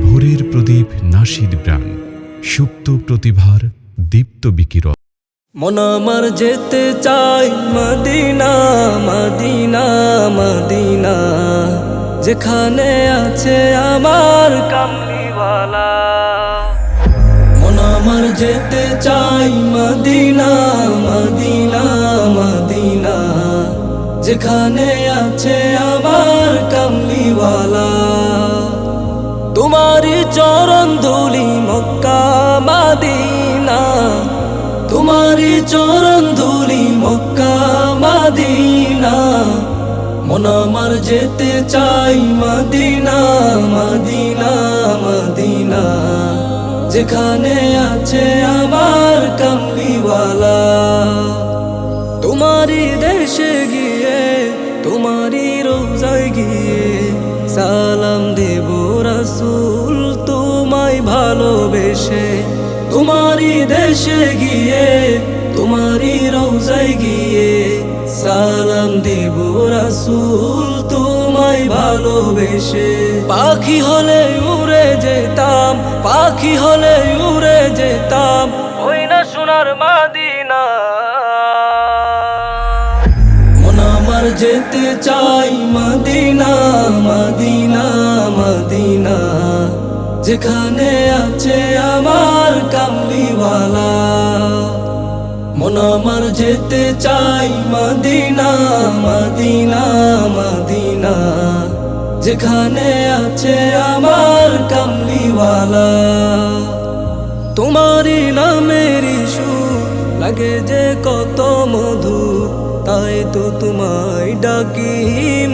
ভোরের প্রদীপ নাশিদ প্রাণ, সুপ্ত প্রতিভার দীপ্ত বিকিরণ। মন আমার যেতে চাই মদিনা, মদিনা, মদিনা, যেখানে আছে আমার কামলিওয়ালা। মন আমার যেতে চাই মদিনা, মদিনা, মদিনা, যেখানে আছে আমার কামলিওয়ালা। তোমারি চরণ ধুলি মক্কা মদিনা, তোমারি চরণ ধুলি মক্কা মদিনা। মন আমার যেতে চাই মদিনা, মদিনা, মদিনা, যেখানে আছে আমার কামলিওয়ালা। তোমারি দেশে গিয়ে, তোমারি রোজায় গিয়ে সালাম দেব রাসূল তোমায় ভালোবেসে। তোমারি দেশে গিয়ে, তোমারি রোজায় গিয়ে সালাম দেব রাসূল তোমায় ভালোবেসে। পাখি হলে উড়ে যেতাম, পাখি হলে উড়ে যেতাম ওই না সোনার মদিনা। মন আমার যেতে চাই মদিনা, মদিনা, মদিনা, যেখানে আছে আমার কামলিওয়ালা। মন আমার যেতে চাই মদিনা, মদিনা, মদিনা, যেখানে আছে আমার কামলিওয়ালা। তোমারি নামেরই সুর লাগে যে কত মধুর, তাই তো তোমায় ডাকি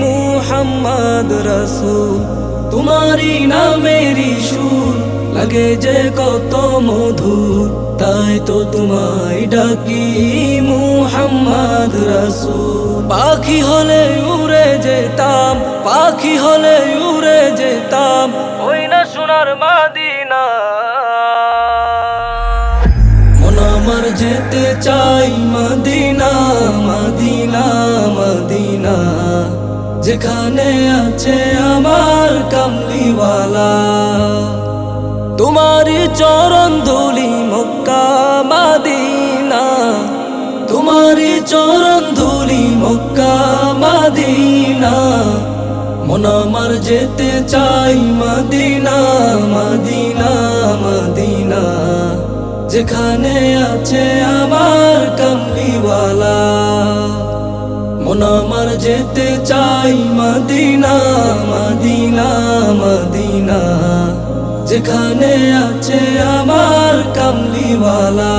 মুহাম্মদ রাসূল। তোমারি নামেরই সুর লাগে যে কত মধুর, তাই তো তোমায় ডাকি মুহাম্মদ রাসূল। পাখি হলে উড়ে যেতাম, পাখি হলে উড়ে যেতাম ওই না সোনার মদিনা। মন আমার যেতে চাই মদিনা, মদিনা, মদিনা, যেখানে আছে আমার কামলিওয়ালা। তোমারি চরণ ধুলি মক্কা মদিনা, তোমারি চরণ ধুলি মক্কা মদিনা। মন আমার যেতে চাই মদিনা, মদিনা, মদিনা, যেখানে আছে আমার কামলিওয়ালা। মন আমার যেতে চাই মদিনা, মদিনা, মদিনা, যেখানে আছে আমার কামলিওয়ালা।